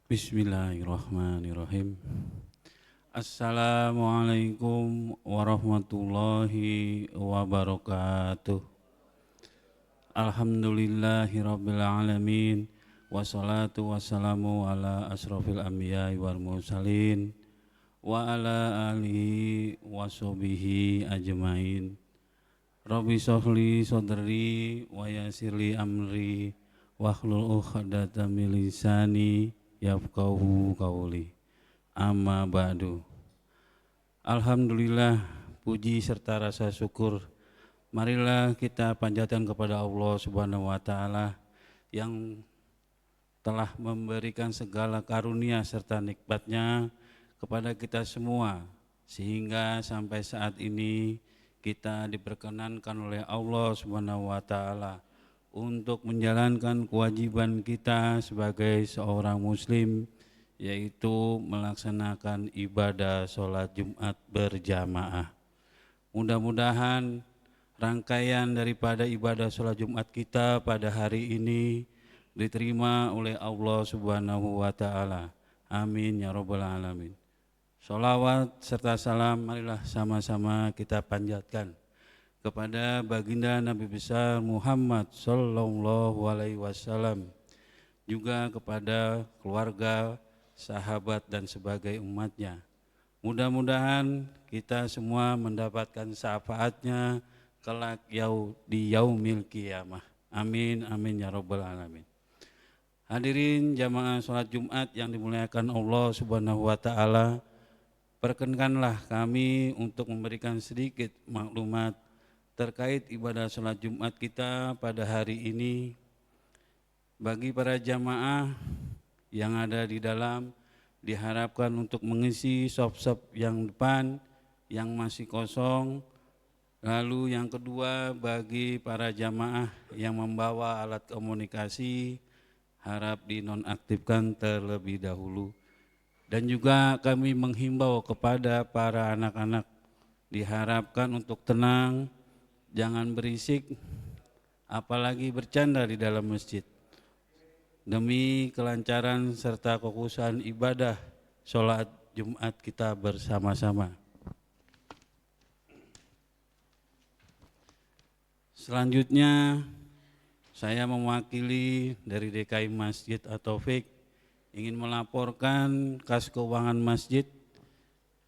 Bismillahirrahmanirrahim. Assalamualaikum warahmatullahi wabarakatuh. Alhamdulillahirabbil alamin. Wassalatu wassalamu ala asrofil anbiya'i wal mursalin wa ala alihi washabihi ajmain. Rabbi sholli sadri wa yassirli amri wahlul 'uqdatam min lisani yafqahu qauli. Amma ba'du. Alhamdulillah, puji serta rasa syukur marilah kita panjatkan kepada Allah Subhanahu wa taala yang telah memberikan segala karunia serta nikmatnya kepada kita semua, sehingga sampai saat ini kita diperkenankan oleh Allah Subhanahu wa taala untuk menjalankan kewajiban kita sebagai seorang muslim, yaitu melaksanakan ibadah sholat Jumat berjamaah. Mudah-mudahan rangkaian daripada ibadah sholat Jumat kita pada hari ini diterima oleh Allah Subhanahu wa ta'ala. Amin ya rabbal alamin. Sholawat serta salam marilah sama-sama kita panjatkan kepada baginda Nabi besar Muhammad sallallahu alaihi wasallam, juga kepada keluarga, sahabat dan sebagai umatnya. Mudah-mudahan kita semua mendapatkan syafaatnya kelak di yaumil qiyamah. Amin amin ya rabbal alamin. Hadirin jamaah sholat Jumat yang dimuliakan Allah Subhanahu wa ta'ala, perkenankanlah kami untuk memberikan sedikit maklumat terkait ibadah sholat Jumat kita pada hari ini. Bagi para jamaah yang ada di dalam, diharapkan untuk mengisi sop-sop yang depan yang masih kosong. Lalu yang kedua, bagi para jamaah yang membawa alat komunikasi, harap dinonaktifkan terlebih dahulu. Dan juga kami menghimbau kepada para anak-anak, diharapkan untuk tenang, jangan berisik, apalagi bercanda di dalam masjid, demi kelancaran serta kekuasaan ibadah sholat Jumat kita bersama-sama. Selanjutnya, saya mewakili dari DKI Masjid At-Taufik ingin melaporkan kas keuangan masjid.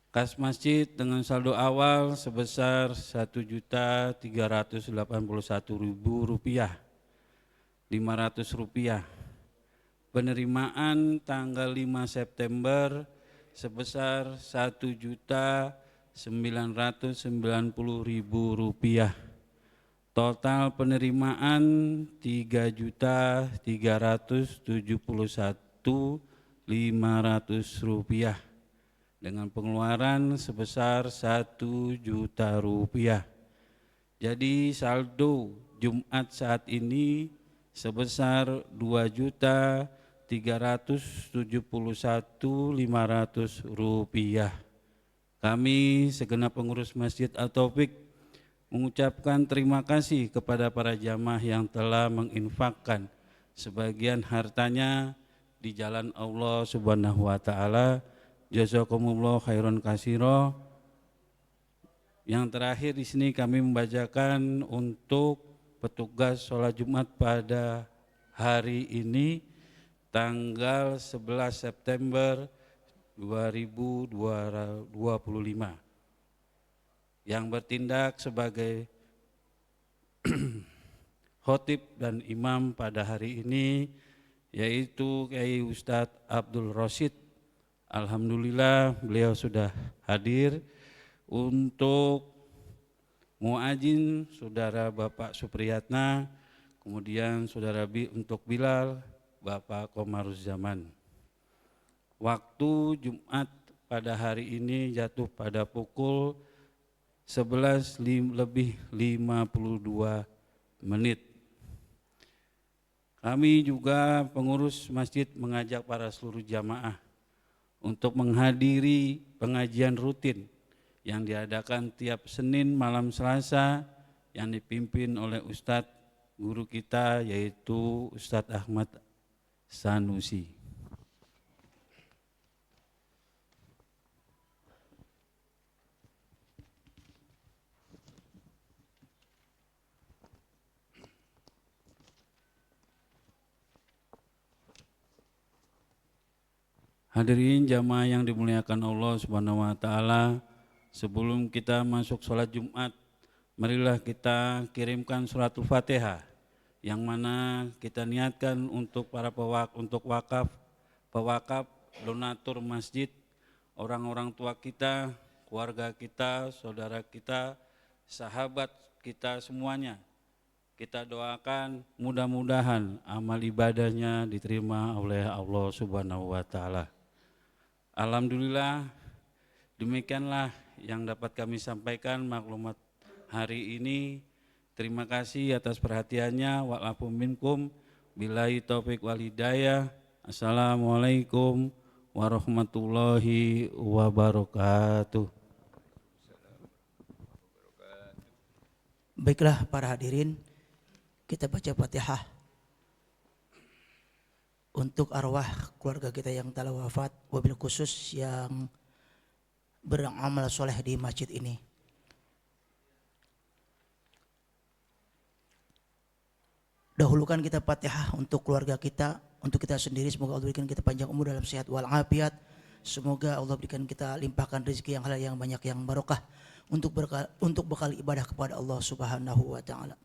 Kas masjid dengan saldo awal sebesar Rp1.381.500. Penerimaan tanggal 5 September sebesar Rp1.990.000. Total penerimaan Rp3.371.500 dengan pengeluaran sebesar Rp1.000.000. Jadi saldo Jumat saat ini sebesar Rp2.371.500. Kami segenap pengurus Masjid At-Taufik mengucapkan terima kasih kepada para jamaah yang telah menginfakkan sebagian hartanya di jalan Allah Subhanahu wa ta'ala. Jazakumullah khairan katsira. Yang terakhir di sini kami membacakan untuk petugas sholat Jumat pada hari ini tanggal 11 September 2025 yang bertindak sebagai khotib dan imam pada hari ini, yaitu Kiai Ustadz Abdul Rosyid. Alhamdulillah beliau sudah hadir. Untuk muadzin saudara Bapak Supriyatna, kemudian saudara untuk Bilal Bapak Komaruzzaman. Waktu Jumat pada hari ini jatuh pada pukul 11:52. Kami juga pengurus masjid mengajak para seluruh jamaah untuk menghadiri pengajian rutin yang diadakan tiap Senin malam Selasa yang dipimpin oleh Ustadz guru kita, yaitu Ustadz Ahmad Sanusi. Hadirin jamaah yang dimuliakan Allah Subhanahu wa taala, sebelum kita masuk sholat Jumat, marilah kita kirimkan suratul Fatihah yang mana kita niatkan untuk para wakaf, pewakaf, donatur masjid, orang-orang tua kita, keluarga kita, saudara kita, sahabat kita semuanya. Kita doakan mudah-mudahan amal ibadahnya diterima oleh Allah Subhanahu wa taala. Alhamdulillah, demikianlah yang dapat kami sampaikan maklumat hari ini. Terima kasih atas perhatiannya. Wa'alafu minkum billahi taufik wal hidayah. Assalamualaikum warahmatullahi wabarakatuh. Baiklah para hadirin, kita baca Fatihah untuk arwah keluarga kita yang telah wafat, wabil khusus yang beramal soleh di masjid ini. Dahulukan kita Fatihah untuk keluarga kita, untuk kita sendiri. Semoga Allah berikan kita panjang umur dalam sehat walafiat. Semoga Allah berikan kita limpahkan rezeki yang halal, yang banyak, yang barokah untuk bekal ibadah kepada Allah Subhanahu wa taala.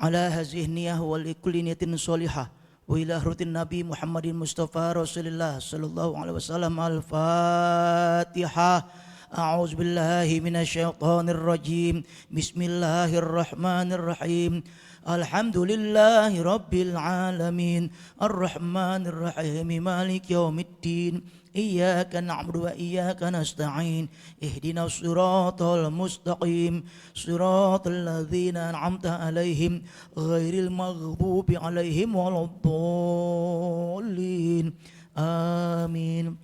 Ala hazihi niyah wa li kulli niyatin shalihah wa ila rutin Nabi Muhammadin Mustafa Rasulullah sallallahu alaihi wasallam. Al-Fatihah. A'udzu billahi minasyaitonir rajim. Bismillahirrahmanirrahim. Alhamdulillahi rabbil alamin. Arrahmanir rahim. Maliki yaumiddin. Iyyaka na'budu wa iyyaka nasta'in. Ihdinas siratal mustaqim. Siratal ladzina an'amta 'alaihim ghairil maghdubi 'alaihim waladdallin. Amin.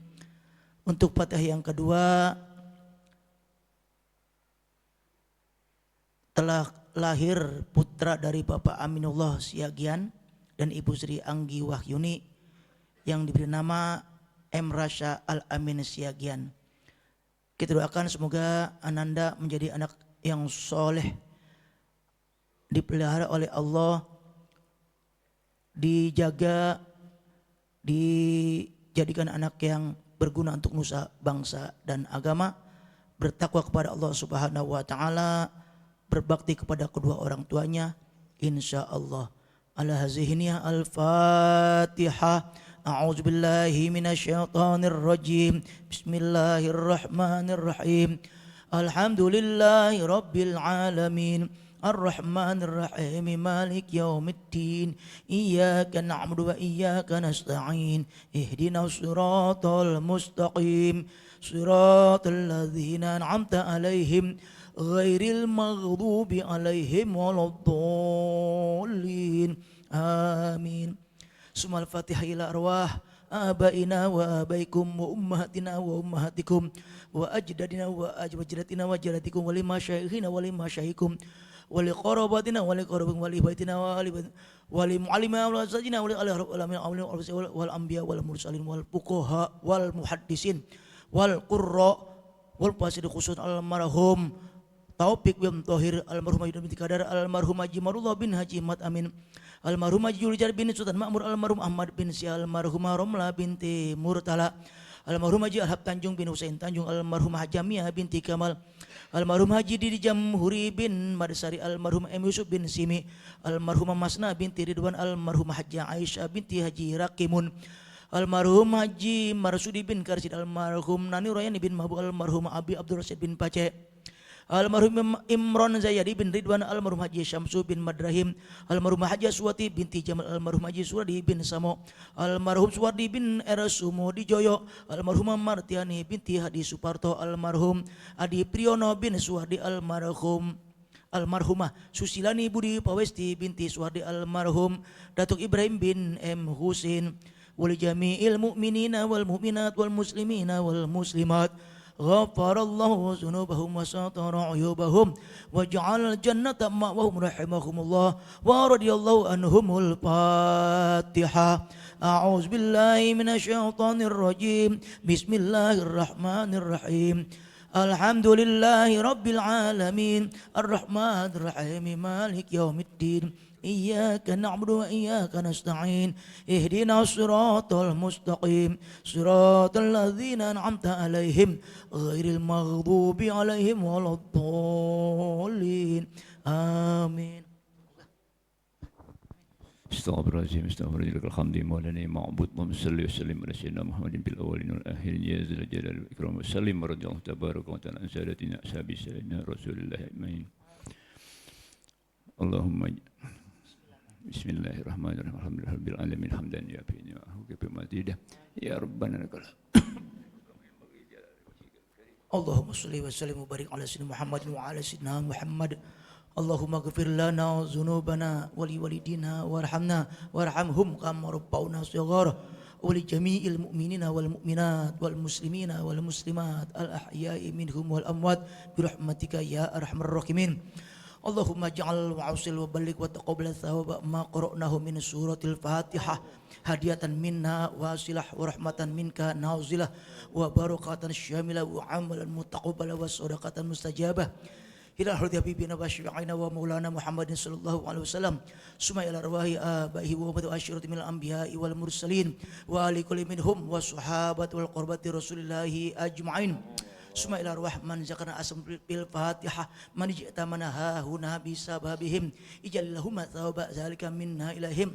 Untuk Fatihah yang kedua, telah lahir putra dari Bapak Aminullah Siagian dan Ibu Sri Anggi Wahyuni yang diberi nama M. Rasha Al-Amin Siagian. Kita doakan semoga Ananda menjadi anak yang soleh, dipelihara oleh Allah, dijaga, dijadikan anak yang berguna untuk nusa, bangsa, dan agama, bertakwa kepada Allah Subhanahu wa taala, berbakti kepada kedua orang tuanya, insya Allah. Ala hazihiniyah al-Fatihah. A'udzu billahi minasyaitonir rajim. Bismillahirrahmanirrahim. Alhamdulillahi rabbil alamin. Ar-Rahmanir Rahim. Maliki yaumiddin. Iyyaka na'budu wa iyyaka nasta'in. Ihdinas siratal mustaqim. Siratal ladzina an'amta 'alaihim ghairil maghdubi 'alaihim waladdallin. Amin. Sumal Fatihah ila arwah abaina wa abaikum wa ummahatina wa ummahatikum wa ajdadina wa ajdatina wa jadatikum wa limasyayikhina wa limasyayikhikum wa liqarabatina wa liqarabikum wa libaitina wa limu'allimina wa sajina wa li'alamin wal anbiya wal mursalin wal fuqaha wal muhaddisin wal qurra wal fasidi khusus almarhum Taufik bin Thohir, almarhum Yudin binti Kadar, almarhum Haji Marullah bin Haji Mat Amin, almarhum Haji Julijar bin Sultan Makmur, almarhum Ahmad bin Si, almarhum Romla binti Murtala, almarhum Haji Alhab Tanjung bin Husain Tanjung, almarhum Hajamiyah binti Kamal, almarhum Haji Didi Jamhuri bin Madsari, almarhum M. Yusuf bin Simi, almarhum Masna binti Ridwan, almarhum Haji Aisyah binti Haji Rakimun, almarhum Haji Marsudi bin Karsid, almarhum Nani Royani bin Mahbub, almarhum Abi Abdul Rasid bin Pace, almarhum Imron Zayadi bin Ridwan, almarhum Haji Syamsu bin Madrahim, almarhum Haji Suwati binti Jamal, almarhum Haji Suradi bin Samo, almarhum Suwardi bin Erasumo di Joyo, almarhum Martiani binti Hadi Suparto, almarhum Adi Priyono bin Suwardi, almarhumah Susilani Budi Pawesti binti Suwardi, almarhum Datuk Ibrahim bin M. Husin, wali jami'il mu'minina wal mu'minat wal muslimina wal muslimat, ghafarallahu dzunubahum wa satara uyubahum wa ja'al jannata ma'wahum rahimahumullah wa radiyallahu anhumul Fatihah. A'udzu billahi minasyaitonir rajim. Bismillahirrahmanirrahim. Alhamdulillahi Rabbil Alamin Ar-Rahman Ar-Rahim Malik Yawmiddin Iyyaka na'budu wa iyyaka nasta'in Ihdinas siratal mustaqim Siratal ladzina an'amta 'alaihim ghairil maghdubi 'alaihim waladdallin. Amin. Astaghfirullahaladzim, astaghfirullahaladzim, alhamdulillah, maulana ma'bud, Allahumma salli wa sallim ala sayyidina Muhammadin bil awalin wal akhirin, ya zil jalal wal ikram, wa sallim wa radiyallahu tabaraka wa ta'ala an sadatina ashabi sayyidina Rasulillah ajma'in. Allahumma bismillahirrahmanirrahim, alhamdulillah rabbil alamin, hamdan ya fi ni'mahu wa bihamdihi, ya rabbana lakal Allahumma salli wa sallim wa barik ala sayyidina Muhammadin wa ala sayyidina Muhammad. Allahumma ghfir lana dzunubana wa li walidina warhamna warhamhum kama rabbawna shighara wa li jami'il mu'minina wal mu'minat wal muslimina wal muslimat al ahya'i minhum wal amwat bi rahmatika ya arhamar rahimin. Allahumma ja'al wa awsil wa balligh wa taqabbal thawaba ma qara'nahu min suratil Fatihah hadiyatan minna wasilah wa rahmatan minka nazilah wa barakatan syamilah wa amalan mutaqabbala wa sadaqatan mustajabah ila hurdi habibina wa syafi'ina wa maulana Muhammadin sallallahu alaihi wasallam summa ila arwahi abaihi wa badu asyirati minal anbiya'i wal mursalin wa ali kulli minhum wa sahabat wal qurbati rasulillahi ajma'in summa ila arwah man zakarna asam bil fatihah man ijtamana ha huna bisababihim ijallahum thawaba zalika minna ilaihim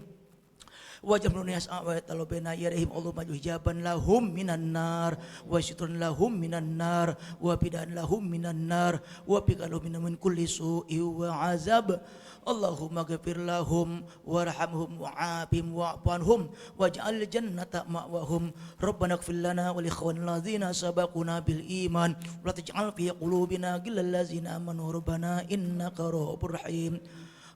wajah nunas awat talobena yarihim Allahumma hijaban lahum minan nar wa sitrun lahum minan nar wa bidan lahum minan nar wa biqalu min kulli su'i wa azab. Allahumma ghafir lahum warhamhum wa'afihim wa'fu waj'al jannata ma'wahum. Rabbana ighfir lana wa li ikhwanina alladzina sabaquna bil iman wa la taj'al fi qulubina ghillal ladzina amanu rabbana innaka ra'ufur rahim.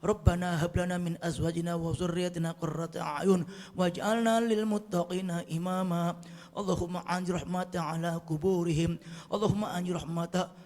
Rabbana hab lana min azwajina wa dzurriyyatina qurrata a'yun waj'alna lil muttaqina imama. Allahumma anzil rahmata ala kuburihim. Allahumma anzil rahmata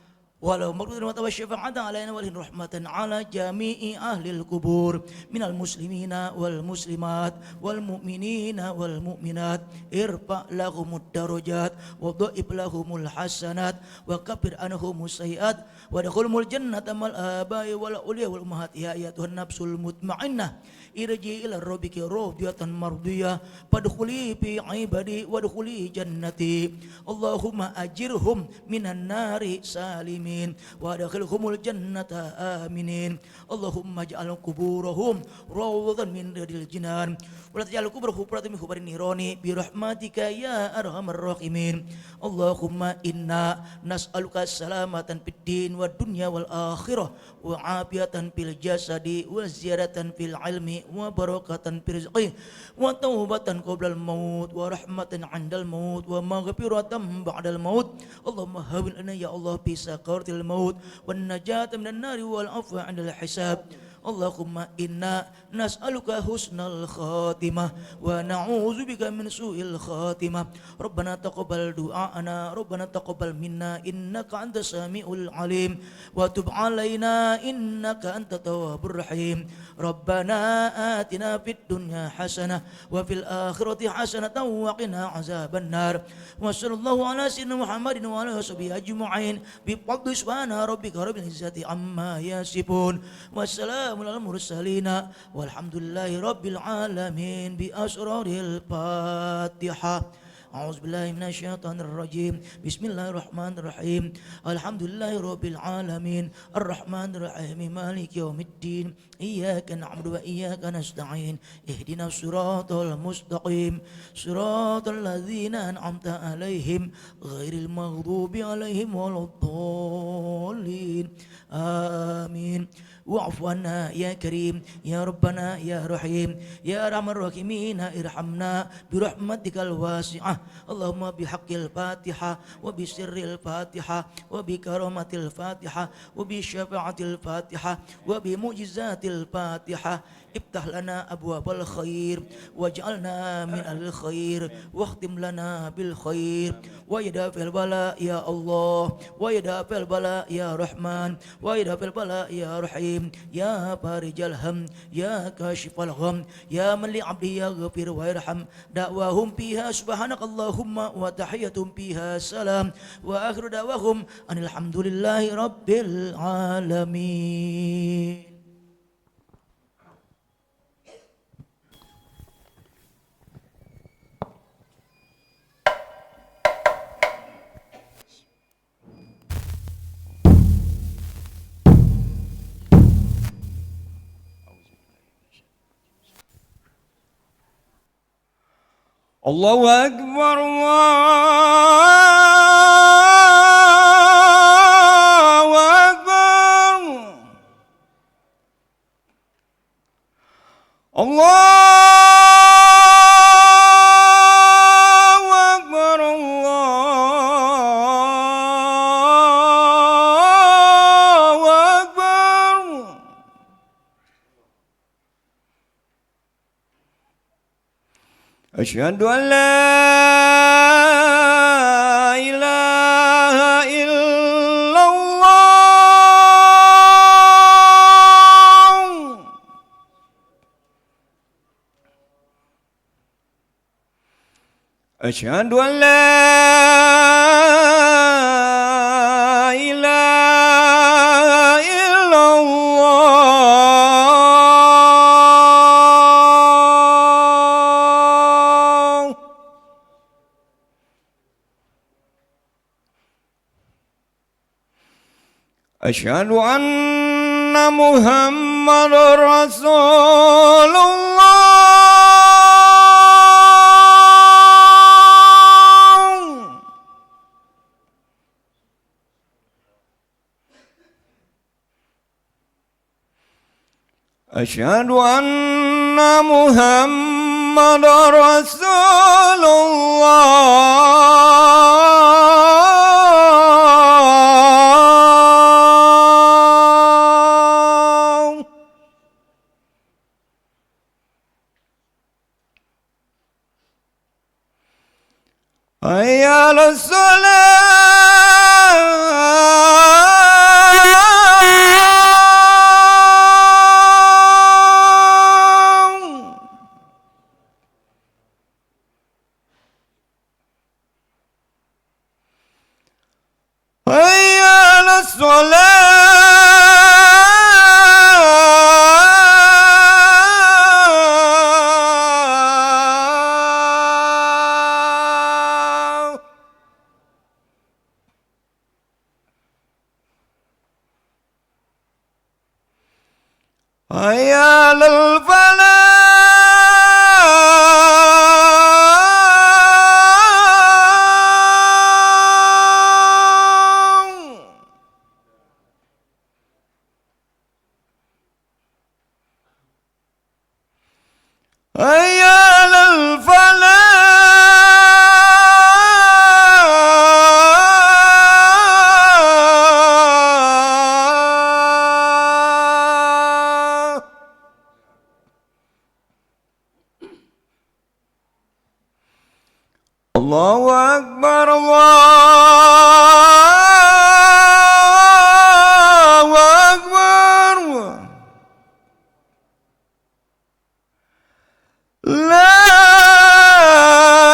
walau maghfiratan wa syafa'atan alaina wa rahmatan ala jami'i ahlil kubur minal muslimina wal muslimat wal mu'minina wal mu'minat irfa' lahumud darajat wa dha'ib lahumul hasanat wa kaffir anhumus sayiat wa adkhilhumul jannata mal abai wal uliya wal ummahat ya ayyatuhan nafsul mutmainnah irji ila rabbiki radiyatan mardiyah fadkhuli fi ibadi wadkhuli jannati. Allahumma ajirhum minan nari salimin wa adkhilhumul jannata aminin. Allahumma ij'al kuburahum rawdatan min riyadil jinan wa la taj'al kuburahum hufratan min hubarin nirani bi rahmatika ya arhamar rahimin. Allahumma inna nas'aluka salamatan fid din wad dunya wal akhirah wa afiyatan fil jasadi wa ziyadatan fil ilmi wa barakatan fil rizqi wa taubatan qoblal maut wa rahmatan 'indal maut wa maghfiratan ba'dal maut. Allahumma hawwin lana ya Allah bi sakaratil maut wan najata minan nari wal afwa 'indal hisab. Allahumma inna nas'aluka husnal khatimah wa na'udzubika min su'il khatimah. Rabbana taqabbal du'aana Rabbana taqabbal minna innaka antas samiul alim wa tub 'alaina innaka antat tawwabur rahim. Rabbana atina fid dunya hasanah wa fil akhirati hasanatan wa qina azaban nar. Wa sallallahu ala sayyidina Muhammadin wa ala washabihi ajma'in bi fadli subhana rabbika rabbil izzati amma yasifun. Wassalamu alal mursalina walhamdulillahi rabbil alamin bi asraril Fatihah. A'udzu billahi minasyaitonir rajim. Bismillahirrahmanirrahim. Alhamdulillahi rabbil alamin. Arrahmanir rahim. Maliki yaumiddin. Iyyaka na'budu wa iyyaka nasta'in. Ihdinas siratal mustaqim. Siratal ladzina an'amta 'alaihim ghairil maghdubi 'alaihim waladdallin. Amin. Wa'fu anna ya karim ya rabbana ya rahim ya arhamar rahimin irhamna bi rahmatikal wasi'ah. Allahumma bihaqqil Fatihah wa bi sirril Fatihah wa bi karamatil Fatihah wa bi syafa'atil Fatihah wa bi mu'jizatil Fatihah iftah lana abwabal khair waj'alna min al khair wakhtim lana bil khair wa yadafil bala ya Allah wa yadafil bala ya Rahman wa yadafil bala ya Rahim الرحيم يا فارج الهم يا كاشف الغم يا من لعبده يغفر ويرحم دعواهم فيها سبحانك اللهم وتحيتهم فيها سلام وآخر دعواهم أن الحمد لله رب العالمين. الله أكبر الله أكبر الله أكبر الله أكبر. أشهد أن لا إله إلا الله. أشهد أن لا إله إلا الله. أشهد أن محمد رسول الله. أشهد أن محمد رسول الله. حي على الصلاة. حي على الصلاة. حي على الفلاح. حي على الفلاح. الله أكبر الله أكبر. لا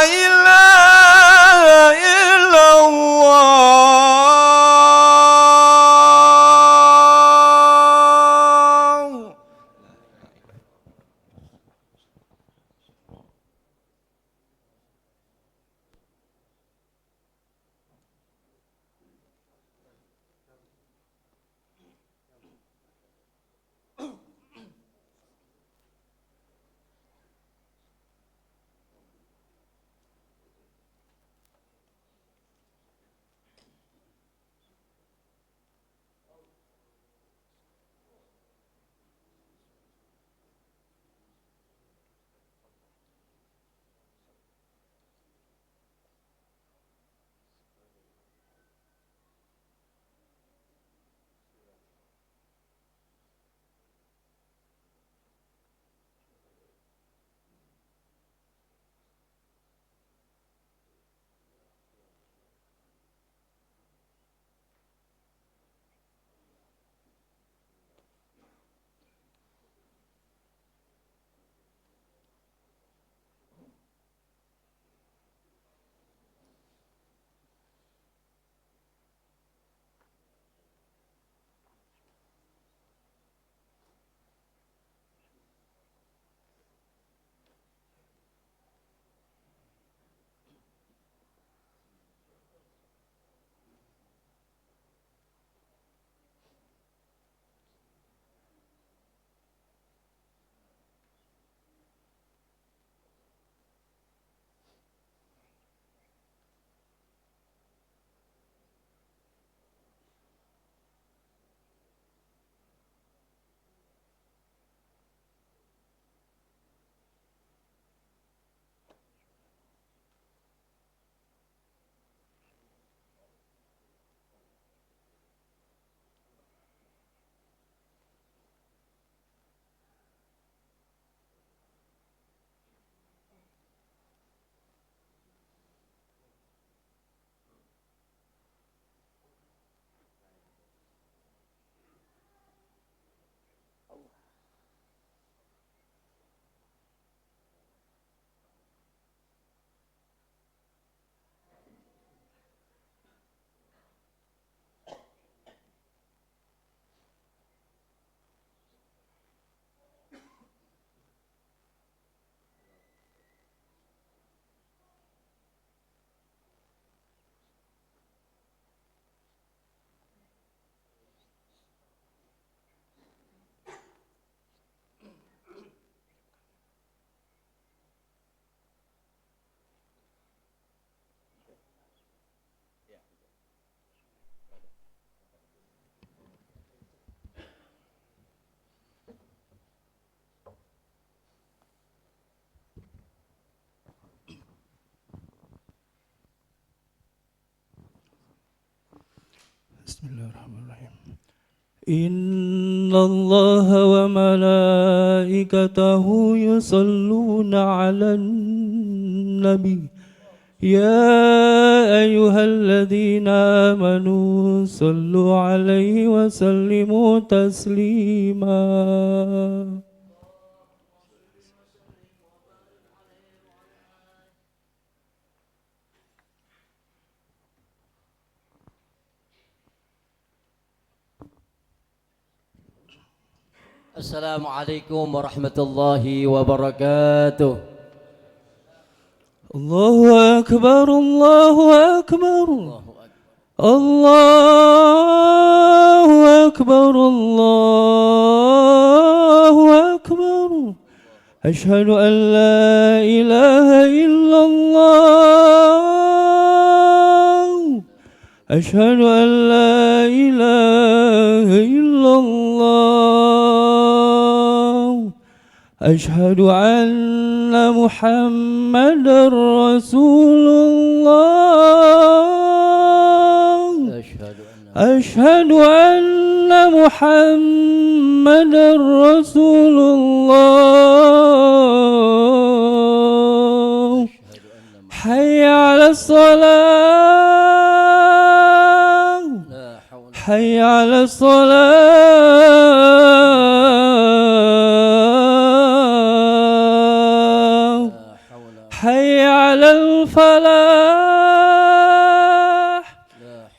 إله إلا الله. Bismillahirrahmanirrahim. Inna Allah wa malaikatahu yusalluna ala nabi. Ya ayyuhalladzina amanu sallu alaihi wa sallimu taslima. Assalamualaikum warahmatullahi wabarakatuh. Allahu akbar, Allahu akbar. Allahu Akbar. Allahu akbar. Asyhadu an la ilaha illallah. Asyhadu an la ilaha illallah. Asyhadu anna Muhammadar Rasulullah. Asyhadu anna Muhammadar Rasulullah. Hayya 'alas salah. Hayya 'alas salah. Hayya 'alal falah.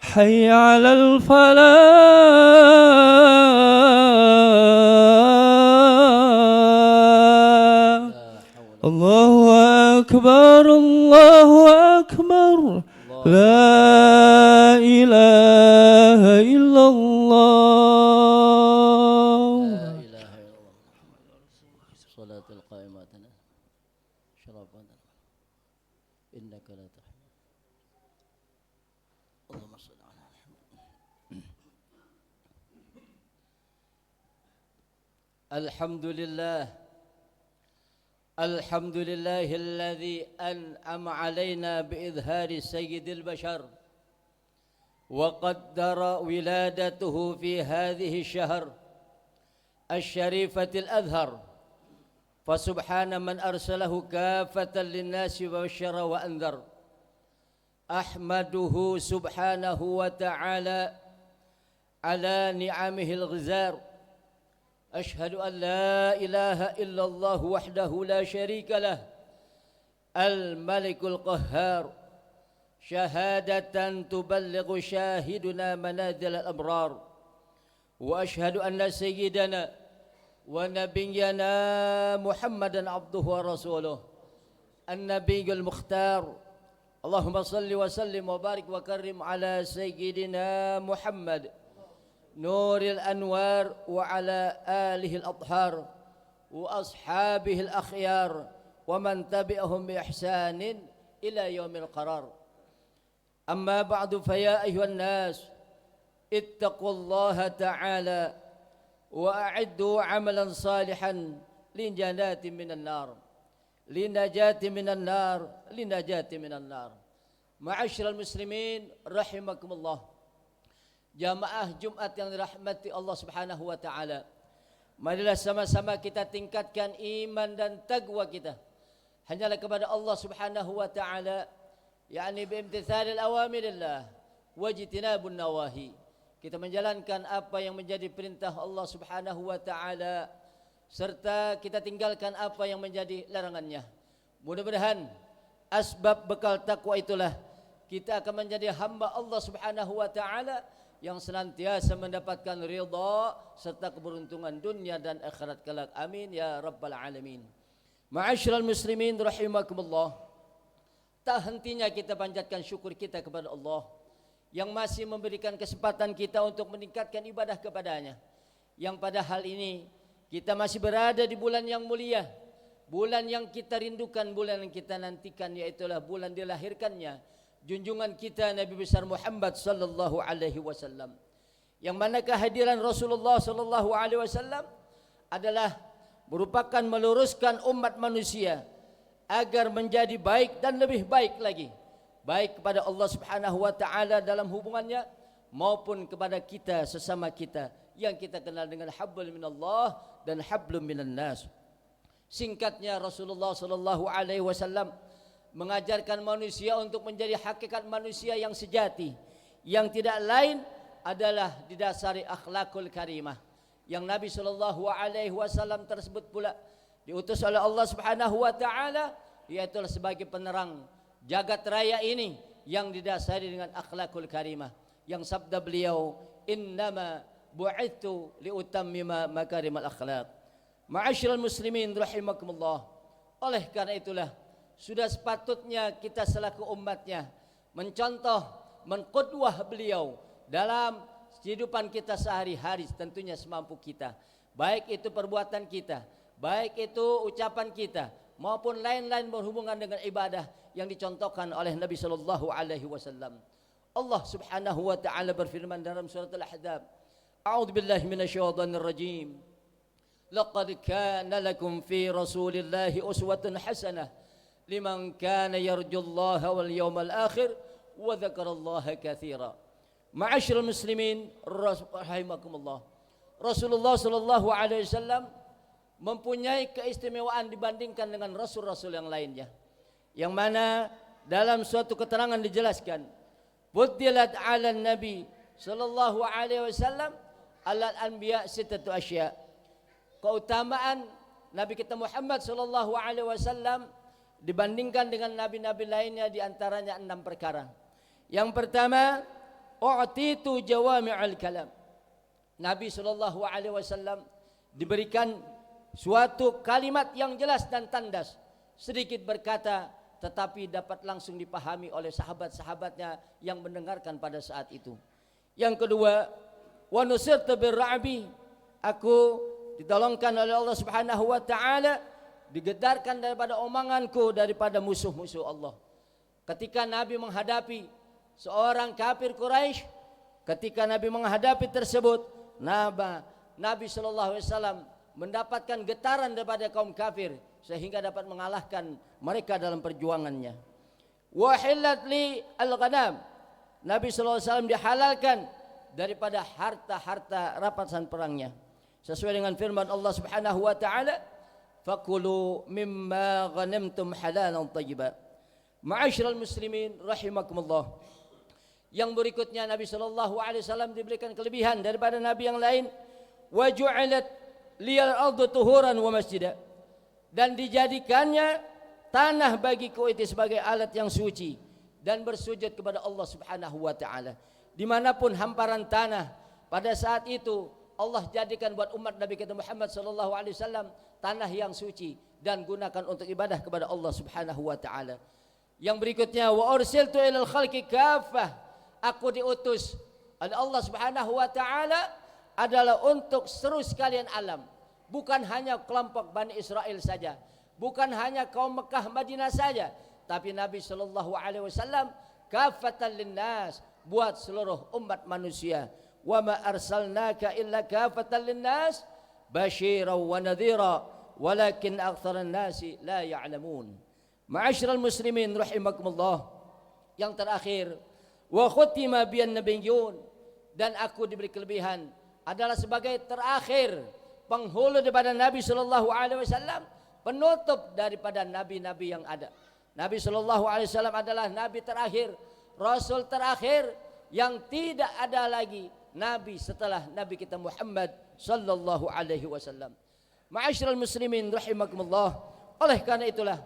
Hayya 'alal falah. Allahu akbar, Allahu akbar. La ilaha illallah. La ilaha illallah. Salatul qaimatana. Syarafana. Innaka la tahmi. Allahumma shalli ala Muhammad. Alhamdulillah. الحمد لله الذي أنعم علينا بإظهار سيد البشر وقدر ولادته في هذه الشهر الشريفة الأزهر فسبحان من أرسله كافة للناس وبشر وأنذر أحمده سبحانه وتعالى على نعمه الغزار أشهد أن لا إله إلا الله وحده لا شريك له الملك القهار شهادة تبلغ شاهدنا منازل الأبرار وأشهد أن سيدنا ونبينا محمدا عبده ورسوله النبي المختار اللهم صل وسلم وبارك وكرم على سيدنا محمد نور الأنوار وعلى آله الأطهار وأصحابه الأخيار ومن تبعهم بإحسان إلى يوم القرار أما بعد فيا أيها الناس اتقوا الله تعالى وأعدوا عملا صالحا لنجاة من النار لنجاة من النار لنجاة من النار معاشر المسلمين رحمكم الله. Jamaah Jumat yang dirahmati Allah Subhanahu wa taala. Marilah sama-sama kita tingkatkan iman dan taqwa kita hanyalah kepada Allah Subhanahu wa taala, yakni biimtithalil awamirillah wajtinabun nawahi. Kita menjalankan apa yang menjadi perintah Allah Subhanahu wa taala serta kita tinggalkan apa yang menjadi larangannya. Mudah-mudahan asbab bekal takwa itulah kita akan menjadi hamba Allah Subhanahu wa taala yang senantiasa mendapatkan ridha serta keberuntungan dunia dan akhirat kelak. Amin ya rabbal alamin. Ma'asyiral muslimin rahimakumullah. Tak hentinya kita panjatkan syukur kita kepada Allah yang masih memberikan kesempatan kita untuk meningkatkan ibadah kepadanya. Yang pada hal ini kita masih berada di bulan yang mulia, bulan yang kita rindukan, bulan yang kita nantikan, yaitulah bulan dilahirkannya junjungan kita Nabi besar Muhammad sallallahu alaihi wasallam. Yang mana kehadiran Rasulullah sallallahu alaihi wasallam adalah merupakan meluruskan umat manusia agar menjadi baik dan lebih baik lagi, baik kepada Allah Subhanahu wa taala dalam hubungannya maupun kepada kita sesama kita yang kita kenal dengan hablum minallah dan hablum minan nas. Singkatnya, Rasulullah sallallahu alaihi wasallam mengajarkan manusia untuk menjadi hakikat manusia yang sejati, yang tidak lain adalah didasari akhlakul karimah. Yang Nabi sallallahu alaihi wasallam tersebut pula diutus oleh Allah Subhanahu wa taala, yaitu sebagai penerang jagat raya ini yang didasari dengan akhlakul karimah. Yang sabda beliau, innama bu'ithu liutammima makarimal akhlak. Ma'asyiral muslimin rahimakumullah. Oleh karena itulah sudah sepatutnya kita selaku umatnya mencontoh, mengqudwah beliau dalam kehidupan kita sehari-hari, tentunya semampu kita, baik itu perbuatan kita, baik itu ucapan kita, maupun lain-lain berhubungan dengan ibadah yang dicontohkan oleh Nabi sallallahu alaihi wasallam. Allah Subhanahu wa taala berfirman dalam surat Al-Ahzab, A'udzu billahi minasyaitonir rajim. Laqad kana lakum fi Rasulillahi uswatun hasanah liman kana yarjullaha wal yawmal akhir wa dzakarallaha katsira. Ma'asyiral muslimin rahimakumullah. Rasulullah sallallahu alaihi wasallam mempunyai keistimewaan dibandingkan dengan rasul-rasul yang lainnya, yang mana dalam suatu keterangan dijelaskan, Buddilat 'alan Nabi sallallahu alaihi wasallam alal anbiya sittatu asya. Keutamaan Nabi kita Muhammad sallallahu alaihi wasallam dibandingkan dengan nabi-nabi lainnya di antaranya 6 perkara. Yang pertama, u'titu jawami'ul kalam. Nabi sallallahu alaihi wasallam diberikan suatu kalimat yang jelas dan tandas, sedikit berkata tetapi dapat langsung dipahami oleh sahabat-sahabatnya yang mendengarkan pada saat itu. Yang kedua, wa nusirtu birra'bi, aku ditolongkan oleh Allah Subhanahu wa taala, digedarkan daripada omonganku daripada musuh-musuh Allah. Ketika Nabi menghadapi seorang kafir Quraisy, ketika Nabi menghadapi tersebut, Nabi sallallahu alaihi wasallam mendapatkan getaran daripada kaum kafir sehingga dapat mengalahkan mereka dalam perjuangannya. Wa hillat li al-ghanam, Nabi sallallahu alaihi wasallam dihalalkan daripada harta-harta rampasan perangnya, sesuai dengan firman Allah Subhanahu wa taala, fakulu mimma ghanimtum halalan thayyiba. Ma'asyiral muslimin rahimakumullah. Yang berikutnya, Nabi sallallahu alaihi wasallam diberikan kelebihan daripada nabi yang lain, wa ju'ilat liyal ardu tuhuran wa masjida, dan dijadikannya tanah bagiku itu sebagai alat yang suci dan bersujud kepada Allah Subhanahu wa taala. Dimanapun hamparan tanah, pada saat itu Allah jadikan buat umat Nabi kita Muhammad sallallahu alaihi wasallam tanah yang suci dan gunakan untuk ibadah kepada Allah Subhanahu wa taala. Yang berikutnya, wa ursiltu ilal khalqi kaffah, aku diutus oleh Allah Subhanahu wa taala adalah untuk seluruh sekalian alam, bukan hanya kelompok Bani Israel saja, bukan hanya kaum Mekah Madinah saja, tapi Nabi sallallahu alaihi wasallam kafatan linnas, buat seluruh umat manusia. Wa ma arsalnaka illa kafatan linnas basyiran wa nadhira walakin aktsaran nasi la ya'lamun. Ma'asyiral muslimin rahimakumullah. Yang terakhir, wa khutima biyan nabiyyun, dan aku diberi kelebihan adalah sebagai terakhir penghulu daripada Nabi sallallahu alaihi wasallam, penutup daripada nabi-nabi yang ada. Nabi sallallahu alaihi wasallam adalah nabi terakhir, rasul terakhir, yang tidak ada lagi nabi setelah Nabi kita Muhammad sallallahu alaihi wasallam. Ma'asyiral muslimin rahimakumullah. Oleh karena itulah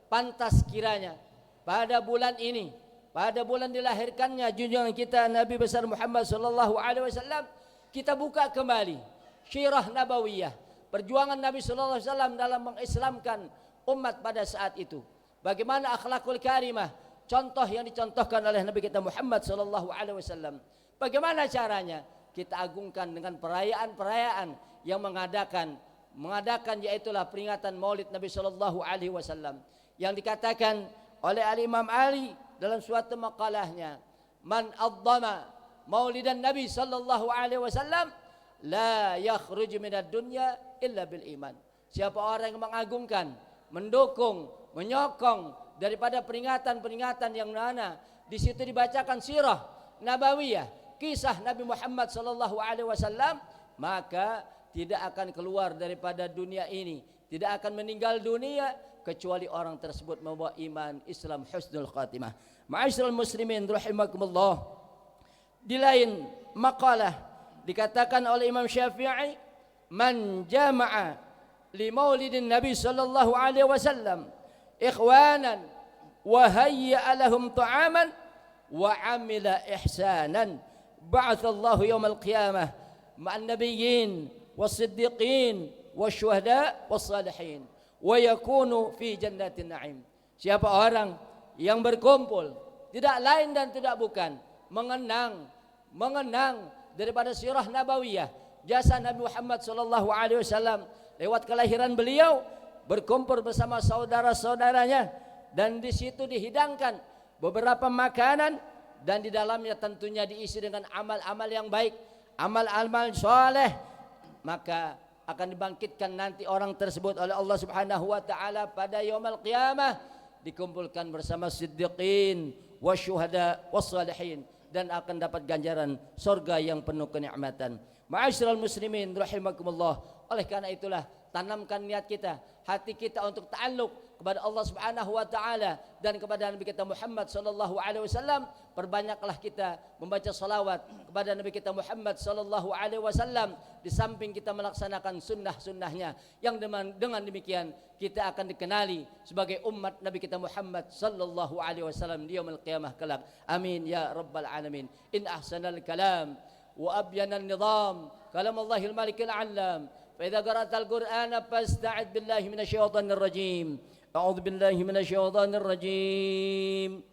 pantas kiranya pada bulan ini, pada bulan dilahirkannya junjungan kita Nabi besar Muhammad sallallahu alaihi wasallam, kita buka kembali syirah nabawiyah, perjuangan Nabi sallallahu alaihi wasallam dalam mengislamkan umat pada saat itu. Bagaimana akhlakul karimah, contoh yang dicontohkan oleh Nabi kita Muhammad sallallahu alaihi wasallam. Bagaimana caranya? Kita agungkan dengan perayaan-perayaan yang mengadakan yaitulah peringatan Maulid Nabi sallallahu alaihi wasallam, yang dikatakan oleh Al-Imam Ali dalam suatu maqalahnya, man addama maulidan Nabi sallallahu alaihi wasallam la yakhruj minad dunya illa bil iman. Siapa orang yang mengagungkan, mendukung, menyokong daripada peringatan-peringatan yang mana di situ dibacakan sirah nabawiyah, kisah Nabi Muhammad sallallahu alaihi wasallam, maka tidak akan keluar daripada dunia ini, tidak akan meninggal dunia kecuali orang tersebut membawa iman, Islam, husnul khatimah. Ma'asyiral muslimin rahimakumullah. Di lain maqalah dikatakan oleh Imam Syafi'i, man jama'a li maulidin Nabi sallallahu alaihi wasallam ikhwanan wa hayya'a lahum ta'aman wa 'amila ihsanan ba'athallahu yaumal qiyamah ma'an nabiyyin was-siddiqin wasyuhada was-salihin wa yakunu fi jannatin na'im. Siapa orang yang berkumpul tidak lain dan tidak bukan mengenang daripada sirah nabawiyah, jasa Nabi Muhammad sallallahu alaihi wasallam lewat kelahiran beliau, berkumpul bersama saudara-saudaranya, dan di situ dihidangkan beberapa makanan, dan di dalamnya tentunya diisi dengan amal-amal yang baik, amal-amal soleh, maka akan dibangkitkan nanti orang tersebut oleh Allah Subhanahu wa taala pada yaumul qiyamah, dikumpulkan bersama siddiqin wasyuhada wassalihin, dan akan dapat ganjaran surga yang penuh kenikmatan. Ma'asyiral muslimin rahimakumullah. Oleh karena itulah, tanamkan niat kita, hati kita untuk ta'alluq kepada Allah Subhanahu wa taala dan kepada Nabi kita Muhammad sallallahu alaihi wasallam. Perbanyaklah kita membaca salawat kepada Nabi kita Muhammad sallallahu alaihi wasallam, di samping kita melaksanakan sunnah-sunnahnya, yang dengan demikian kita akan dikenali sebagai umat Nabi kita Muhammad sallallahu alaihi wasallam di yaumil qiyamah kelak. Amin ya rabbal alamin. In ahsanal kalam wa abyana an-nizam kalam Allahil malikil allam. Fa idza qara'tal qur'ana fasta'id billahi minasyaitonir rajim. A'udzu billahi minasyaitonir rajim.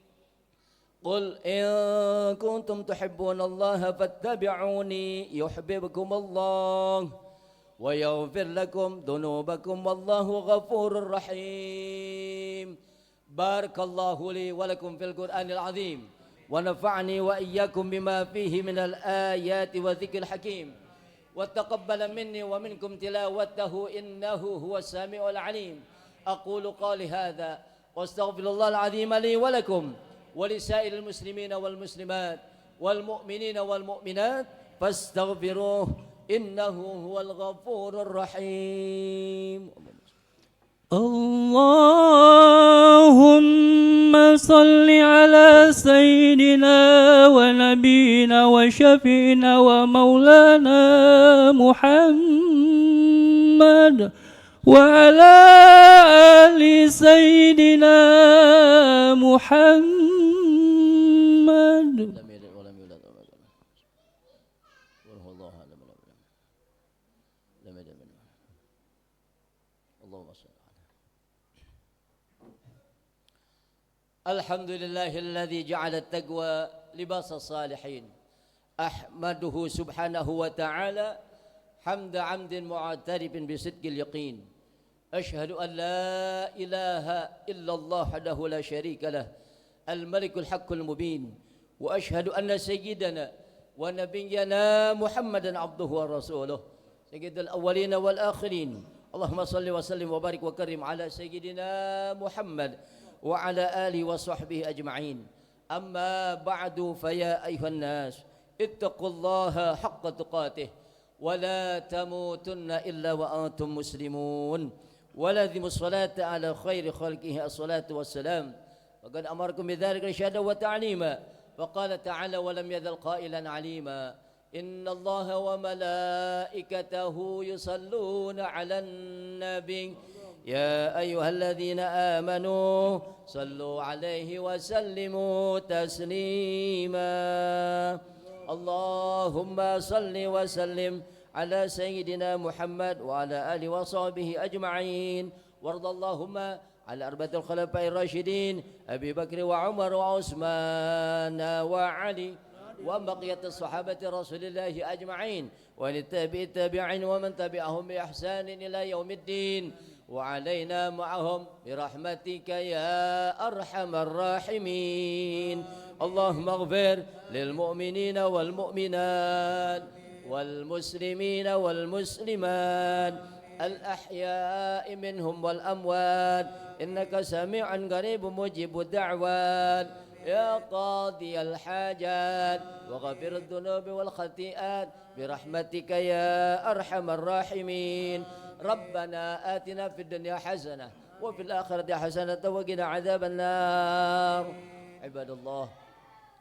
Qul in kuntum tuhibbunallaha fattabi'uni yuhibbukum Allah wa yaghfir lakum dhunubakum wallahu ghafurur rahim. Barakallahu li wa lakum fil Qur'anil azim wa nafa'ni wa iyyakum bima fihi minal ayati wa dzikril hakim wa taqabbala minni wa minkum tilawatahu innahu huwas samiul alim. Aqulu qali hadza wa astaghfirullahal azim li wa lakum ولسائر المسلمين والمسلمات والمؤمنين والمؤمنات فاستغفروه إنه هو الغفور الرحيم. اللهم صل على سيدنا ونبينا وشفينا ومولانا محمد وعلى آل سيدنا محمد. لم يلد ولم يولد ولم يكن له كفوا الله أحد. لم يلد ولم يولد. اللهم صل على. الحمد لله الذي جعل التقوى لباس الصالحين. أحمده سبحانه وتعالى حمد عمد معترف بصدق اليقين. أشهد أن لا إله إلا الله وحده لا شريك له الملك الحق المبين. وأشهد أن سيدنا ونبينا محمدا عبده ورسوله سيد الأولين والآخرين. اللهم صل وسلم وبارك وكرم على سيدنا محمد وعلى آله وصحبه أجمعين. أما بعد فيا أيها الناس اتقوا الله حق تقاته ولا تموتن إلا وأنتم مسلمون. ولازموا الصلاة على خير خلقه الصلاة والسلام. وقد أمركم بذلك رشادا وتعليما. وقال تعالى ولم يزل قائلا عليما إن الله وملائكته يصلون على النبي يا أيها الذين آمنوا صلوا عليه وسلموا تسليما. اللهم صل وسلم على سيدنا محمد وعلى آله وصحبه أجمعين. وارض اللهم على أربعة الخلفاء الراشدين أبي بكر وعمر وعثمان وعلي وبقية الصحابة رسول الله أجمعين وللتابعين ومن تبعهم بإحسان إلى يوم الدين وعلينا معهم برحمتك يا أرحم الراحمين. اللهم اغفر للمؤمنين والمؤمنات والمسلمين والمسلمات الأحياء منهم والأموات إنك سميع قريب مجيب الدعوات. يا قاضي الحاجات وغفر الذنوب والخطيئات برحمتك يا أرحم الراحمين. ربنا آتنا في الدنيا حسنة وفي الآخرة حسنة وقنا عذاب النار. عباد الله،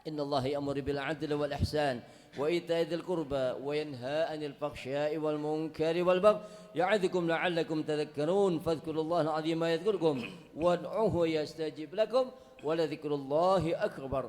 إن الله يأمر بالعدل والإحسان وإيتاء ذي القربى وينهى عن الفحشاء والمنكر والبغي يعظكم لعلكم تذكرون. فاذكروا الله العظيم يذكركم وادعوه يستجب لكم ولذكر الله أكبر.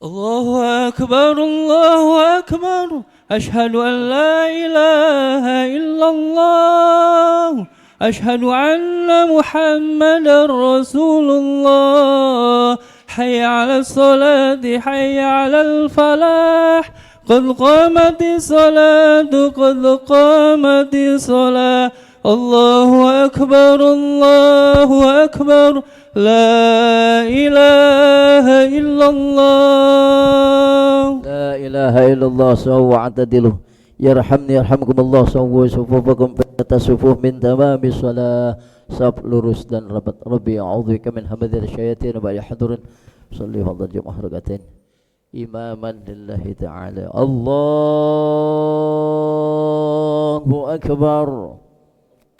الله أكبر الله أكبر أشهد أن لا إله إلا الله أشهد أن محمدا رسول الله. حي على الصلاة حي على الفلاح قد قامت الصلاة قد قامت الصلاة. الله أكبر الله أكبر لا إله إلا الله. لا إله إلا الله. سووا واعتدلوا يرحمني يرحمكم الله. سووا صفوفكم بين الصفوف من تمام الصلاة. saf lurus dan rapat. Rabbi a'udzubika min hamadzati syayatin wa yahdurun. Shalli fardhu jumu'ah rakaatain imaman lillahi ta'ala. Allahu akbar.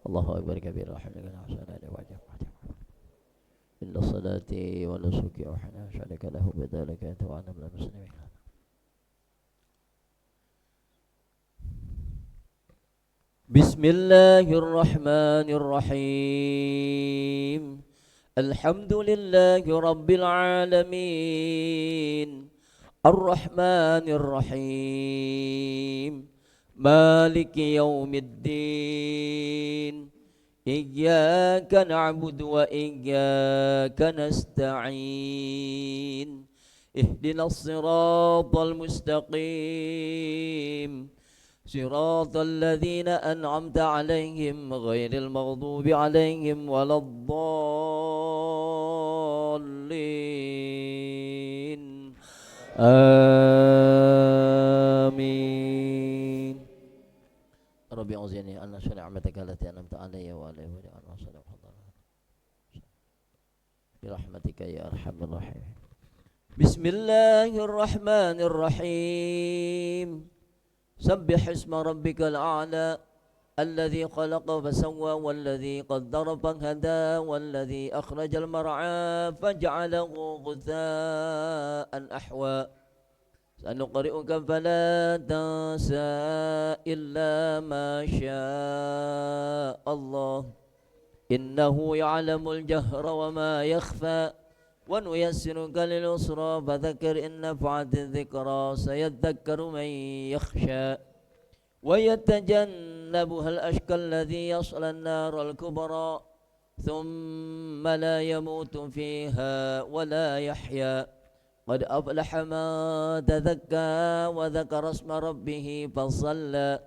Allahu akbar kabira. Alhamdulillah sallallahu wa sallam. Inna salati wa nusuki wa syadaka lahu bidzalika wa ana minal muslimin. Bismillahirrahmanirrahim. Alhamdulillahi rabbil alamin. Ar-Rahmanir-Rahim. Maliki yaumiddin. Iyyaka na'budu wa iyyaka nasta'in. Ihdinas siratal mustaqim. Siratal ladzina an'amta 'alaihim ghairil maghdubi 'alaihim waladdallin. Amin. Rabbi auzi'ni an ashkura ni'mataka allati an'amta 'alayya wa 'ala walidayya wa an as'ala bi rahmatika ya arhamar rahimin. Bismillahirrahmanirrahim. سبح اسم ربك الأعلى الذي خلق فسوى والذي قدر فهدى والذي أخرج المرعى فجعله غثاء أحوى. سنقرئك فلا تنسى إلا ما شاء الله إنه يعلم الجهر وما يخفى. ونيسرك لليسرى فذكر إن نفعت الذكرى سيذكر من يخشى ويتجنبها الأشقى الذي يصلى النار الكبرى ثم لا يموت فيها ولا يحيا. قد أفلح من تزكى وذكر اسم ربه فصلى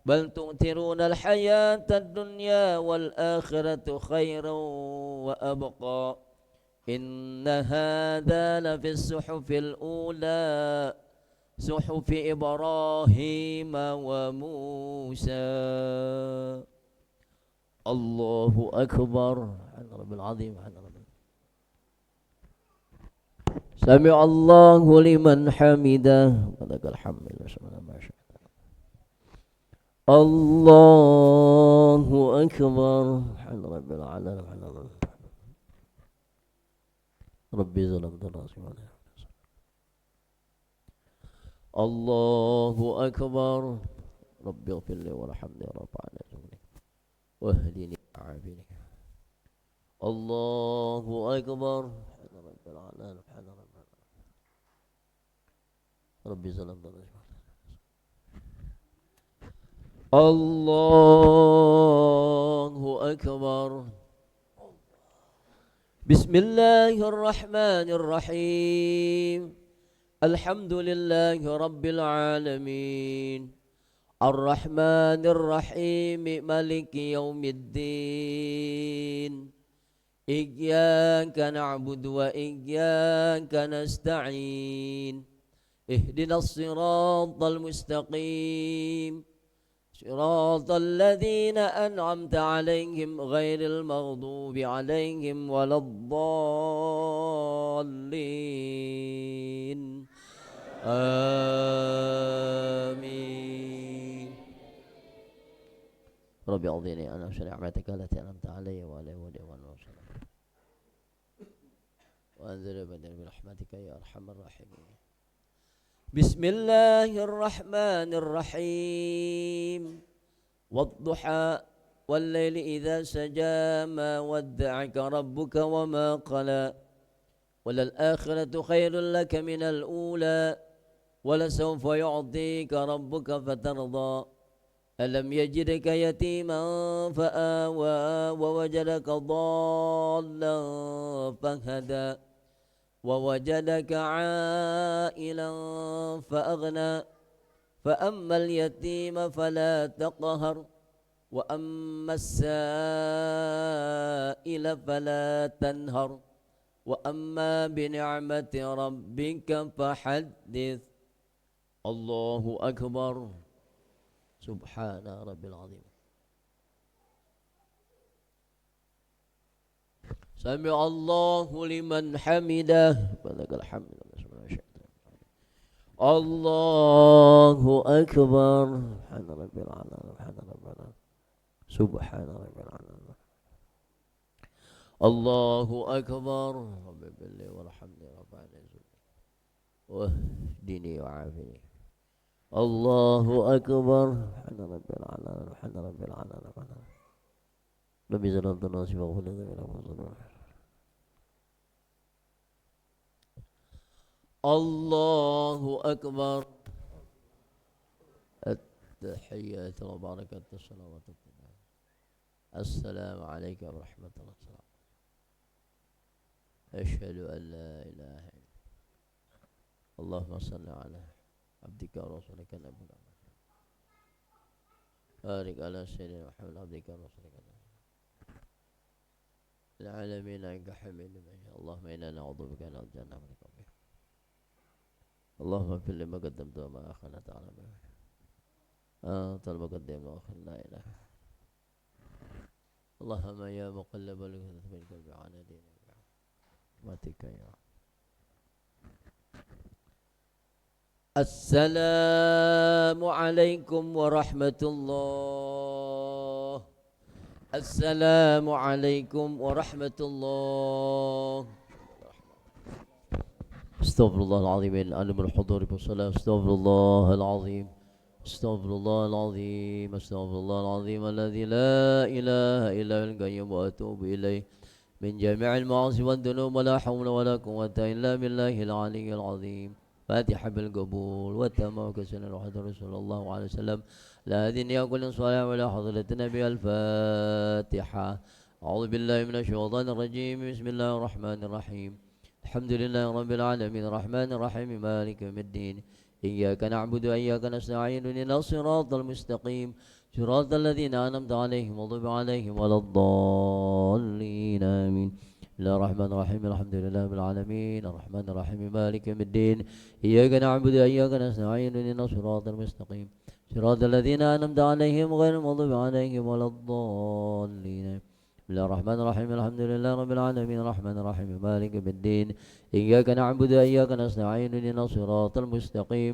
بل تؤثرون الحياة الدنيا والآخرة خير وأبقى. إن هذا لفي الصحف الأولى صحف إبراهيم وموسى. الله أكبر. سبحان رب العظيم. سمع الله لمن حمده ولك الحمد. الله أكبر. سبحان رب العالمين. ربي ظلمت نفسي. الله أكبر. ربي اغفر لي وارحمني ورفعني ذنبي واهدني وعافني. الله أكبر. سبحان رب العالمين. سبحان ربي ظلمت نفسي. الله أكبر. بسم الله الرحمن الرحيم. الحمد لله رب العالمين. الرحمن الرحيم مالك يوم الدين. إياك نعبد وإياك نستعين. اهدنا الصراط المستقيم. صراط الذين أنعمت عليهم غير المغضوب عليهم ولا الضالين آمين. ربي أعطيني أن أشهد نعمتك التي أنعمت علي وعلى والدي والمرسلين وأنزل بدل برحمتك يا أرحم الراحمين. بسم الله الرحمن الرحيم. والضحى والليل إذا سجى ما ودعك ربك وما قلى وللآخرة خير لك من الأولى ولسوف يعطيك ربك فترضى ألم يجدك يتيما فآوى ووجدك ضالا فهدى ووجدك عائلا فأغنى فأما اليتيم فلا تقهر وأما السائل فلا تنهر وأما بنعمة ربك فحدث. الله أكبر. سبحان ربي العظيم. سمع الله لمن حمده فلك الحمد. الله أكبر. سبحان ربي العظيم. سبحان ربي العظيم. سبحان ربي العظيم. الله أكبر. رب بالله والحمد رب العالمين واهدني وعافني. الله أكبر. سبحان ربي العظيم. سبحان ربي العظيم. ربي ظلمت نفسي فاغفر لي ذنوبي. الله أكبر. التحيات وبركة الصلوات. السلام عليك ورحمة الله. أشهد أن لا إله إلا الله. اللهم صل على عبدك ورسولك نبينا بارك على سيدنا محمد عبدك ورسولك العالمين إنك حميد مجيد. اللهم إنا نعوذ بك من الجنة من النار. اللهم اغفر لي ما قدمت وما أخرت على ما أنت المقدم وآخر. لا إله. اللهم يا مقلب القلوب ثبت قلبي على دينك برحمتك يا. السلام عليكم ورحمة الله. السلام عليكم ورحمة الله. استغفر الله العظيم العلم الحضور بالصلاة. استغفر الله العظيم. استغفر الله العظيم. استغفر الله العظيم الذي لا إله إلا هو القيوم وأتوب إليه من جميع المعاصي والذنوب ولا حول ولا قوة إلا بالله العلي العظيم. فاتحة بالقبول والتمام كسنة الوحيد رسول الله عليه وسلم لا دين يأكل صالح ولا حضرة النبي. الفاتحة. أعوذ بالله من الشيطان الرجيم. بسم الله الرحمن الرحيم. الحمد لله رب العالمين الرحمن الرحيم مالك يوم الدين إياك نعبد وإياك نستعين اهدنا الصراط المستقيم صراط الذين أنعمت عليهم غير المغضوب عليهم ولا الضالين آمين. بسم الله الرحمن الرحيم الحمد لله رب العالمين الرحمن الرحيم مالك يوم الدين إياك نعبد وإياك نستعين اهدنا الصراط المستقيم صراط الذين أنعمت عليهم غير المغضوب عليهم ولا الضالين. بسم الله الرحمن الرحيم الحمد لله رب العالمين الرحمن الرحيم مالك يوم الدين إياك نعبد وإياك نستعين اهدنا الصراط المستقيم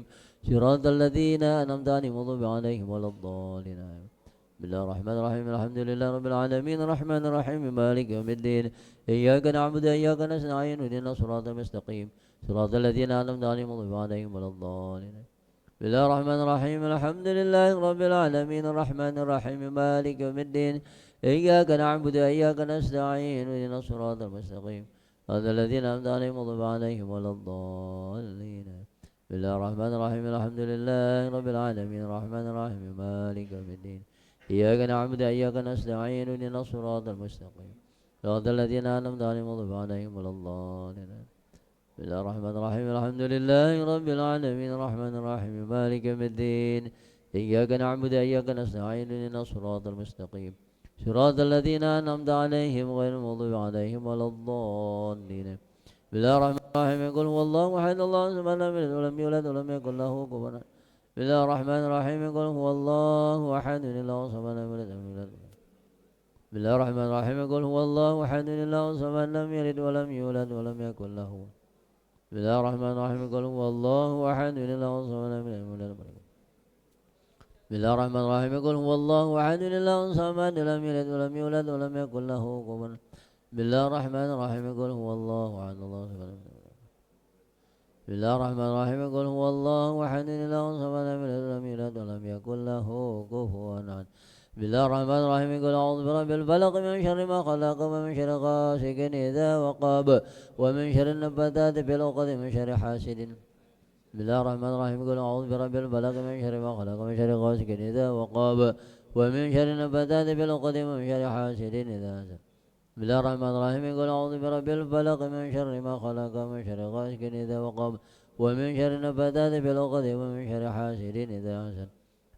صراط الذين أنعمت عليهم غير المغضوب عليهم ولا الضالين. بسم الله الرحمن الرحيم الحمد لله رب العالمين الرحمن الرحيم مالك يوم الدين إياك نعبد وإياك نستعين اهدنا الصراط المستقيم صراط الذين أنعمت عليهم غير المغضوب عليهم ولا الضالين. بسم الله الرحمن الرحيم الحمد لله رب العالمين الرحمن الرحيم مالك يوم الدين إياك نعبد وإياك نستعين اهدنا الصراط المستقيم صراط الذين أنعمت عليهم غير المغضوب عليهم ولا الضالين. بسم الله الرحمن الرحيم الحمد لله رب العالمين الرحمن الرحيم مالك يوم الدين إياك نعبد وإياك نستعين اهدنا الصراط المستقيم صراط الذين أنعمت عليهم غير المغضوب عليهم ولا الضالين. بسم الله الرحمن الرحيم الحمد لله رب العالمين الرحمن الرحيم مالك يوم الدين إياك نعبد وإياك نستعين اهدنا الصراط المستقيم صراط الذين أنعمت عليهم غير المغضوب عليهم ولا الضالين. بسم الله الرحمن الرحيم قل هو الله أحد الله الصمد لم يلد ولم يولد ولم يكن له كفوا أحد. بسم الله الرحمن الرحيم قل هو الله أحد الله الصمد لم يلد ولم يولد. بسم الله الرحمن الرحيم قل هو الله أحد الله الصمد لم يلد ولم يولد ولم يكن له. بسم الله الرحمن الرحيم قل هو الله أحد الله الصمد لم يلد ولم يولد. بسم الله الرحمن الرحيم قل هو الله أحد الله الصمد لم يلد ولم يولد ولم يكن له كفوا. بسم الله الرحمن الرحيم قل هو الله أحد الله الصمد. بسم الله الرحمن الرحيم قل هو الله أحد الله الصمد لم يلد ولم يولد ولم يكن له كفوا أحد. بسم الله الرحمن الرحيم قل أعوذ برب الفلق من شر ما خلق ومن شر غاسق إذا وقب ومن شر النفاثات في العقد من شر حاسد. بسم الله الرحمن الرحيم قل أعوذ برب الفلق من شر ما خلق ومن شر غاسق إذا وقب ومن شر النفاثات في العقد ومن شر حاسد إذا حسد. بسم الله الرحمن الرحيم قل أعوذ برب الفلق من شر ما خلق ومن شر غاسق إذا وقب ومن شر النفاثات في العقد ومن شر حاسد إذا حسد.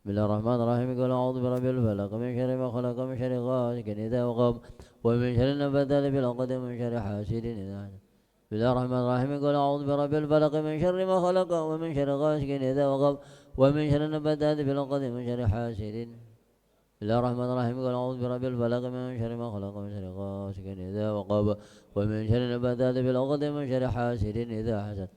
بسم الله الرحمن الرحيم قل أعوذ برب الفلق من شر ما خلق ومن شر غاسق إذا وقب ومن شر النفاثات في العقد ومن شر حاسد إذا حسد. بسم الله الرحمن الرحيم قل أعوذ برب الفلق من شر ما خلق ومن شر غاسق إذا وقب ومن شر النفاثات في العقد ومن شر حاسد. بسم الله الرحمن الرحيم قل أعوذ برب الفلق من شر ما خلق ومن شر غاسق إذا وقب ومن شر النفاثات في العقد ومن شر حاسد إذا حسد.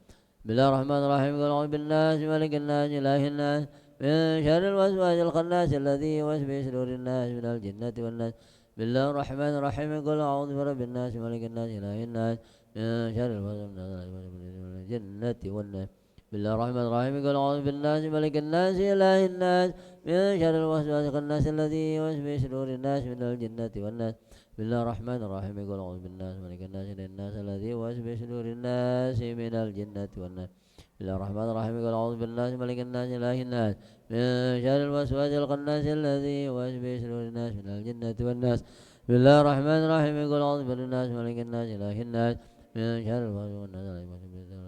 بسم الله الرحمن الرحيم قل أعوذ بالناس ملك الناس إله الناس من شر الوسواس الخناس الذي يوسوس في صدور الناس من الجنة والناس. بسم الله الرحمن الرحيم قل أعوذ برب الناس ملك الناس إله الناس من شر الوسواس من الجنة والناس. بسم الله الرحمن الرحيم قل أعوذ بالناس ملك الناس إله الناس من شر الوسواس الخناس الذي يوسوس في صدور الناس من الجنة والناس. بسم الله الرحمن الرحيم قل أعوذ بالناس ملك الناس إله الناس الذي يوسوس في صدور الناس من الجنة والناس. بسم الله الرحمن الرحيم قل أعوذ بالناس ملك الناس إله الناس من شر الوسواس الخناس الذي يوسوس في صدور الناس من الجنة والناس. بسم الله الرحمن الرحيم قل أعوذ بالناس ملك الناس إله الناس من شر الوسواس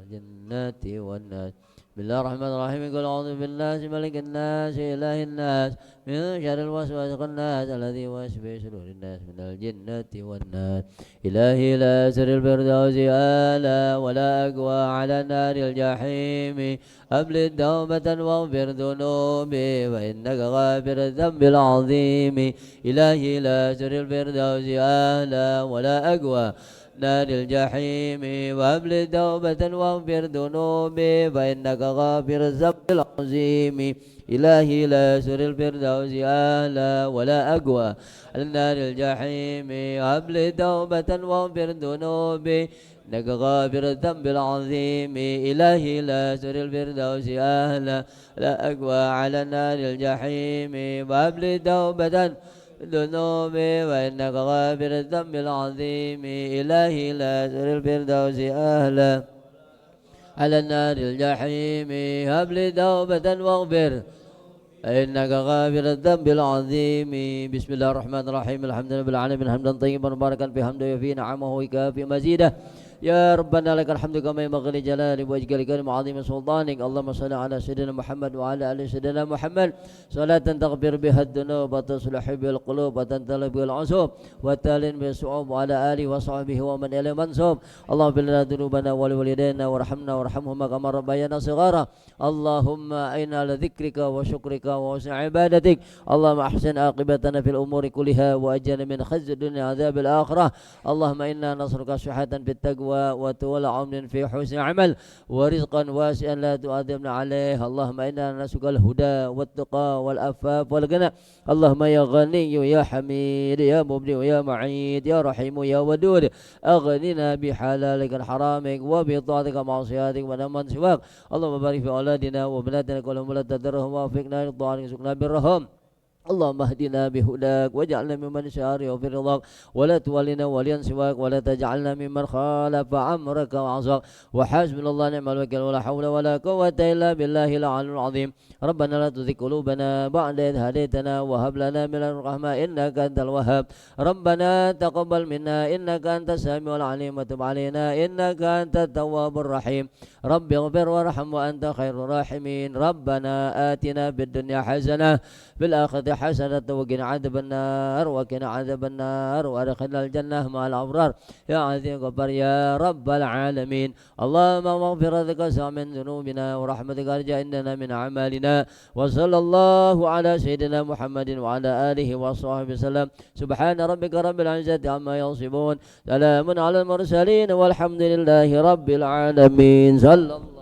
الجنة والناس. بسم الله الرحمن الرحيم قل أعوذ بالناس ملك الناس إله الناس من شر الوسواس الخناس الذي يوسوس في صدور الناس من الجنة والناس. إلهي لا سر الفردوس آلا ولا أقوى على نار الجحيم أبلد توبة واغفر ذنوبي فإنك غافر الذنب العظيم. إلهي لا سر الفردوس آلا ولا أقوى نار الجحيم وابل توبة واغفر ذنوبي فإنك غافر الذنب العظيم. إلهي لا سر الفردوس أعلى ولا أقوى النار الجحيم وابل توبة واغفر ذنوبي إنك غافر الذنب العظيم. إلهي لا سر الفردوس أعلى لا أقوى على النار الجحيم وابل توبة ذنوبي وإنك غافر الذنب العظيم. إلهي لا سر الفردوس أهلا على النار الجحيم هب لي توبة واغفر إنك غافر الذنب العظيم. بسم الله الرحمن الرحيم الحمد لله رب العالمين حمدا طيبا مباركا في حمده وفي نعمه ويكافئ مزيده. يا ربنا لك الحمد كما ينبغي لجلال وجهك لكرم عظيم سلطانك. اللهم صل على سيدنا محمد وعلى ال سيدنا محمد صلاة تغفر بها الذنوب وتصلح بها القلوب وتنتلب بها العصوب وتالين بها الصعوب وعلى اله وصحبه ومن اليه منسوب. اللهم اغفر لنا ذنوبنا ولوالدينا وارحمنا وارحمهما كما ربيانا صغارا. اللهم اعنا على ذكرك وشكرك وحسن عبادتك. اللهم احسن عاقبتنا في الامور كلها واجرنا من خزي الدنيا عذاب الاخره. اللهم انا نسالك صحة في التقوى وطول عمر في حسن عمل ورزقا واسعا لا تؤاثرنا عليه. اللهم انا نسالك الهدى والتقى والعفاف والغنى. اللهم يا غني يا حميد يا مبدع يا معيد يا رحيم يا ودود اغننا بحلالك حرامك وبطاعتك معصياتك ونمن سواك. اللهم بارك في اولادنا وبناتنا كلهم لا تدرهم ووفقنا للطاعه وارزقنا برهم. اللهم اهدنا بهداك واجعلنا ممن شار في رضاك ولا تولنا وليا سواك ولا تجعلنا ممن خالف امرك وعصاك. وحسبنا الله نعم الوكيل ولا حول ولا قوة الا بالله العلي العظيم. ربنا لا تزغ قلوبنا بعد إذ هديتنا وهب لنا من لدنك رحمة انك انت الوهاب. ربنا تقبل منا انك انت السميع العليم وتب علينا انك انت التواب الرحيم. رب اغفر وارحم وانت خير الراحمين. ربنا آتنا في الدنيا حسنة في الآخرة الحسنة وقنا عذاب النار وقنا عذاب النار وأدخلنا الجنة مع الأبرار يا عزيز غفار يا رب العالمين. اللهم مغفرتك من ذنوبنا ورحمتك أرجى إننا من أعمالنا. وصلى الله على سيدنا محمد وعلى آله وصحبه وسلم. سبحان ربك رب العزة عما يصفون، سلام على المرسلين والحمد لله رب العالمين. صلى الله